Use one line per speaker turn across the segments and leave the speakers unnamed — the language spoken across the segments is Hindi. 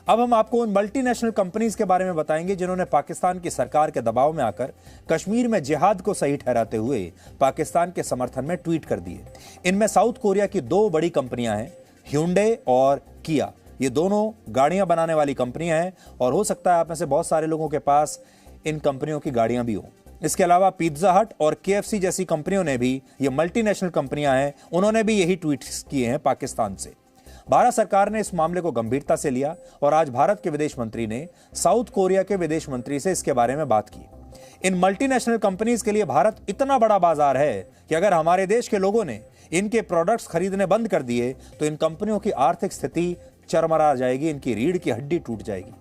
अब हम आपको उन मल्टीनेशनल कंपनीज के बारे में बताएंगे जिन्होंने पाकिस्तान की सरकार के दबाव में आकर कश्मीर में जिहाद को सही ठहराते हुए पाकिस्तान के समर्थन में ट्वीट कर दिए। इनमें साउथ कोरिया की दो बड़ी कंपनियां हैं, Hyundai और Kia। ये दोनों गाड़ियां बनाने वाली कंपनियां हैं और हो सकता है आप में से बहुत सारे लोगों के पास इन कंपनियों की गाड़ियां भी हो। इसके अलावा पिज्जा हट और KFC जैसी कंपनियों ने भी, ये मल्टीनेशनल कंपनियां हैं, उन्होंने भी यही ट्वीट्स किए हैं पाकिस्तान से। भारत सरकार ने इस मामले को गंभीरता से लिया और आज भारत के विदेश मंत्री ने साउथ कोरिया के विदेश मंत्री से इसके बारे में बात की। इन मल्टीनेशनल कंपनीज के लिए भारत इतना बड़ा बाजार है कि अगर हमारे देश के लोगों ने इनके प्रोडक्ट्स खरीदने बंद कर दिए तो इन कंपनियों की आर्थिक स्थिति चरमरा जाएगी, इनकी रीढ़ की हड्डी टूट जाएगी।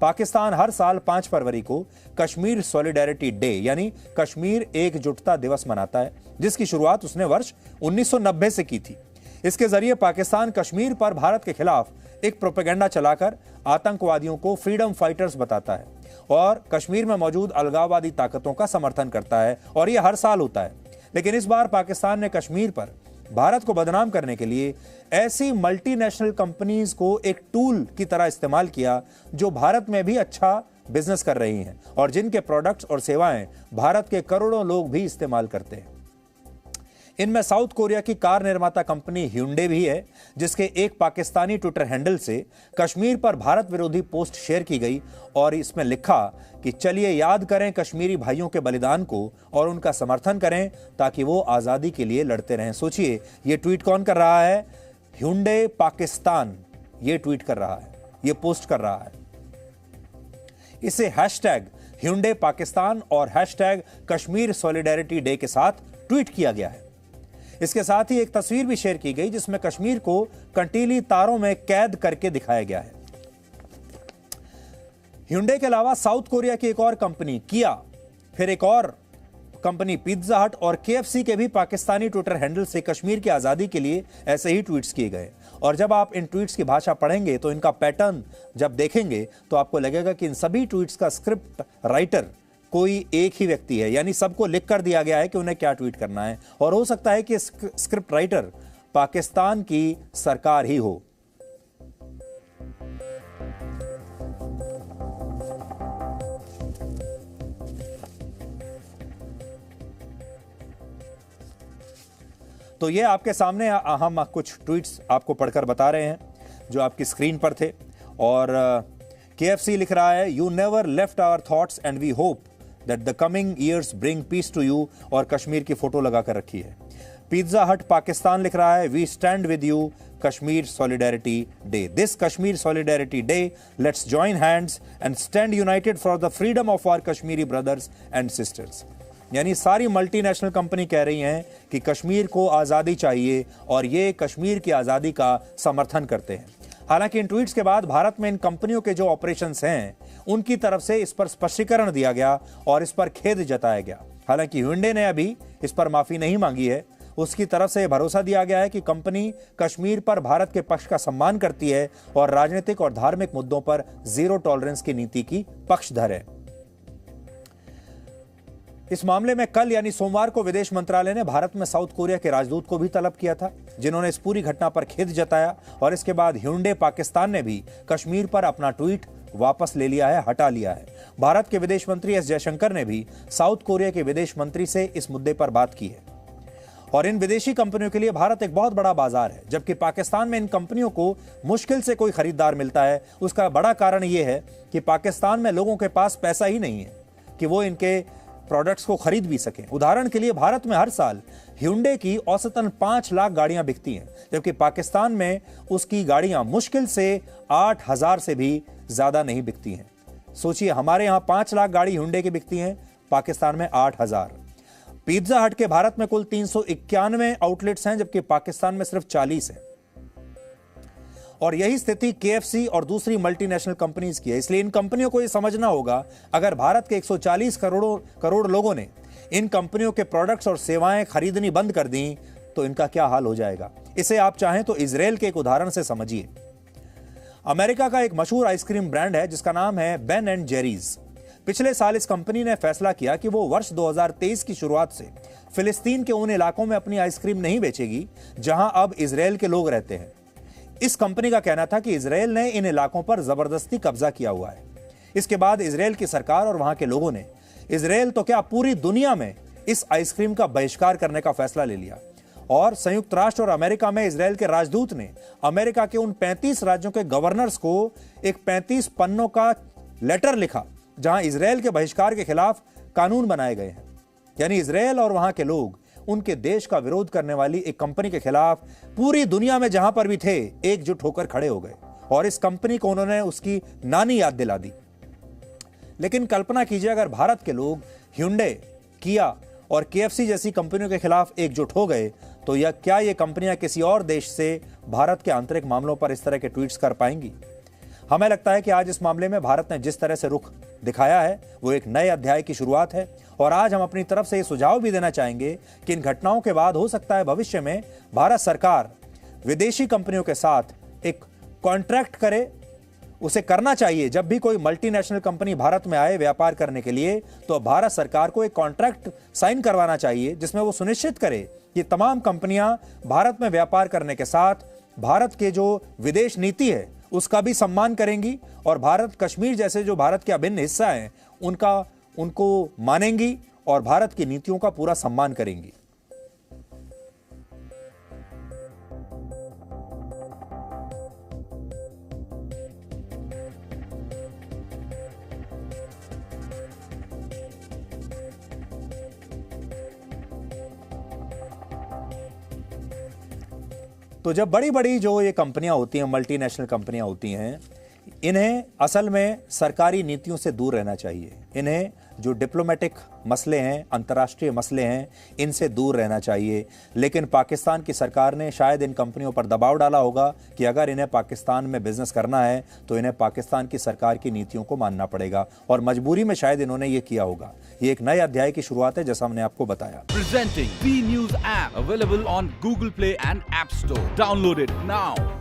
पाकिस्तान हर साल 5 फरवरी को कश्मीर सॉलिडेरिटी डे यानी कश्मीर एकजुटता दिवस मनाता है, जिसकी शुरुआत उसने वर्ष 1990 से की थी। इसके जरिए पाकिस्तान कश्मीर पर भारत के खिलाफ एक प्रोपेगेंडा चलाकर आतंकवादियों को फ्रीडम फाइटर्स बताता है और कश्मीर में मौजूद अलगाववादी ताकतों का समर्थन करता है, और यह हर साल होता है। लेकिन इस बार पाकिस्तान ने कश्मीर पर भारत को बदनाम करने के लिए ऐसी मल्टीनेशनल कंपनीज को एक टूल की तरह इस्तेमाल किया जो भारत में भी अच्छा बिजनेस कर रही हैं और जिनके प्रोडक्ट्स और सेवाएं भारत के करोड़ों लोग भी इस्तेमाल करते हैं। इनमें साउथ कोरिया की कार निर्माता कंपनी Hyundai भी है, जिसके एक पाकिस्तानी ट्विटर हैंडल से कश्मीर पर भारत विरोधी पोस्ट शेयर की गई और इसमें लिखा कि चलिए याद करें कश्मीरी भाइयों के बलिदान को और उनका समर्थन करें ताकि वो आजादी के लिए लड़ते रहें। सोचिए, ये ट्वीट कौन कर रहा है? Hyundai पाकिस्तान ये ट्वीट कर रहा है, ये पोस्ट कर रहा है। इसे #Hyundai पाकिस्तान और #कश्मीर सॉलिडेरिटी डे के साथ ट्वीट किया गया है। इसके साथ ही एक तस्वीर भी शेयर की गई जिसमें कश्मीर को कंटीली तारों में कैद करके दिखाया गया है। Hyundai के अलावा साउथ कोरिया की एक और कंपनी Kia, फिर एक और कंपनी पिज्जा हट और KFC के भी पाकिस्तानी ट्विटर हैंडल से कश्मीर की आजादी के लिए ऐसे ही ट्वीट्स किए गए। और जब आप इन ट्वीट्स की भाषा पढ़ेंगे तो इनका पैटर्न जब देखेंगे तो आपको लगेगा कि इन सभी ट्वीट्स का स्क्रिप्ट राइटर कोई एक ही व्यक्ति है, यानी सबको लिख कर दिया गया है कि उन्हें क्या ट्वीट करना है। और हो सकता है कि स्क्रिप्ट राइटर पाकिस्तान की सरकार ही हो। तो ये आपके सामने हम कुछ ट्वीट्स आपको पढ़कर बता रहे हैं जो आपकी स्क्रीन पर थे। और KFC लिख रहा है, you never left our thoughts and we hope that the coming years bring peace to you, और कश्मीर की फोटो लगाकर रखी है। पिज्जा हट पाकिस्तान लिख रहा है, we stand with you, Kashmir Solidarity Day. This Kashmir Solidarity Day, let's join hands and stand united for the freedom of our Kashmiri brothers and sisters. यानी सारी मल्टीनेशनल कंपनी कह रही हैं कि कश्मीर को आज़ादी चाहिए और ये कश्मीर की आज़ादी का समर्थन करते हैं। हालांकि इन ट्वीट्स के बाद भारत में इन कंपनियों के जो ऑपरेशंस हैं उनकी तरफ से इस पर स्पष्टीकरण दिया गया और इस पर खेद जताया गया। हालांकि Hyundai ने अभी इस पर माफी नहीं मांगी है। उसकी तरफ से भरोसा दिया गया है कि कंपनी कश्मीर पर भारत के पक्ष का सम्मान करती है और राजनीतिक और धार्मिक मुद्दों पर जीरो टॉलरेंस की नीति की पक्षधर है। इस मामले में कल यानी सोमवार को विदेश मंत्रालय ने भारत में साउथ कोरिया के राजदूत को भी तलब किया था, जिन्होंने इस पूरी घटना पर खेद जताया। और इसके बाद Hyundai पाकिस्तान ने भी कश्मीर पर अपना ट्वीट वापस ले लिया है, हटा लिया है। भारत के विदेश मंत्री S जयशंकर ने भी साउथ कोरिया के विदेश मंत्री से इस मुद्दे पर बात की है। और इन विदेशी कंपनियों के लिए भारत एक बहुत बड़ा बाजार है, जबकि पाकिस्तान में इन कंपनियों को मुश्किल से कोई खरीदार मिलता है। उसका बड़ा कारण यह है कि पाकिस्तान में लोगों के पास पैसा ही नहीं है कि वो इनके प्रोडक्ट्स को खरीद भी सकें। उदाहरण के लिए भारत में हर साल Hyundai की औसतन 5 लाख गाड़ियां बिकती हैं, जबकि पाकिस्तान में उसकी गाड़ियां मुश्किल से 8,000 से भी ज्यादा नहीं बिकती हैं। सोचिए, हमारे यहां 5 लाख गाड़ी Hyundai की बिकती हैं, पाकिस्तान में 8,000। पिज्जा हट के भारत में कुल 391 आउटलेट्स हैं, जबकि पाकिस्तान में सिर्फ 40 है। और यही स्थिति KFC और दूसरी मल्टीनेशनल कंपनीज की है। इसलिए इन कंपनियों को यह समझना होगा, अगर भारत के 140 करोड़ लोगों ने इन कंपनियों के प्रोडक्ट्स और सेवाएं खरीदनी बंद कर दी तो इनका क्या हाल हो जाएगा। इसे आप चाहें तो इजराइल के एक उदाहरण से समझिए। अमेरिका का एक मशहूर आइसक्रीम ब्रांड है जिसका नाम है बेन एंड जेरीज। पिछले साल इस कंपनी ने फैसला किया कि वो वर्ष 2023 की शुरुआत से फिलिस्तीन के उन इलाकों में अपनी आइसक्रीम नहीं बेचेगी जहां अब इजराइल के लोग रहते हैं। इस कंपनी का कहना था कि इजरायल ने इन इलाकों पर जबरदस्ती कब्जा किया हुआ है। इसके बाद इजरायल की सरकार और वहां के लोगों ने इजरायल तो क्या पूरी दुनिया में इस आइसक्रीम का बहिष्कार करने का फैसला ले लिया और संयुक्त राष्ट्र और अमेरिका में इजरायल के राजदूत ने अमेरिका के उन 35 राज्यों के गवर्नर्स को एक 35 पन्नों का लेटर लिखा जहां इजरायल के बहिष्कार के खिलाफ कानून बनाए गए हैं। यानी इजरायल और वहां के लोग उनके देश का विरोध करने वाली एक कंपनी के खिलाफ पूरी दुनिया में जहां पर भी थे एकजुट होकर खड़े हो गए और इस कंपनी को उन्होंने उसकी नानी याद दिला दी। लेकिन कल्पना कीजिए अगर भारत के लोग Hyundai, किया और KFC जैसी कंपनियों के खिलाफ एकजुट हो गए तो क्या ये कंपनियां किसी और देश से भारत के आंतरिक मामलों पर इस तरह के ट्वीट्स कर पाएंगी? हमें लगता है कि आज इस मामले में भारत ने जिस तरह से रुख दिखाया है वो एक नए अध्याय की शुरुआत है और आज हम अपनी तरफ से ये सुझाव भी देना चाहेंगे कि इन घटनाओं के बाद हो सकता है भविष्य में भारत सरकार विदेशी कंपनियों के साथ एक कॉन्ट्रैक्ट करे। उसे करना चाहिए जब भी कोई मल्टीनेशनल कंपनी भारत में आए व्यापार करने के लिए तो भारत सरकार को एक कॉन्ट्रैक्ट साइन करवाना चाहिए जिसमें वो सुनिश्चित करे कि तमाम कंपनियां भारत में व्यापार करने के साथ भारत के जो विदेश नीति है उसका भी सम्मान करेंगी और भारत कश्मीर जैसे जो भारत के अभिन्न हिस्सा हैं उनको मानेंगी और भारत की नीतियों का पूरा सम्मान करेंगी। तो जब बड़ी बड़ी जो ये कंपनियां होती हैं, मल्टीनेशनल कंपनियां होती हैं, इन्हें असल में सरकारी नीतियों से दूर रहना चाहिए। इन्हें जो डिप्लोमेटिक मसले हैं, अंतर्राष्ट्रीय मसले हैं, इनसे दूर रहना चाहिए। लेकिन पाकिस्तान की सरकार ने शायद इन कंपनियों पर दबाव डाला होगा कि अगर इन्हें पाकिस्तान में बिजनेस करना है तो इन्हें पाकिस्तान की सरकार की नीतियों को मानना पड़ेगा और मजबूरी में शायद इन्होंने ये किया होगा। ये एक नए अध्याय की शुरुआत है जैसा हमने आपको बताया।
Presenting B News app available on Google Play and App Store. Download it now.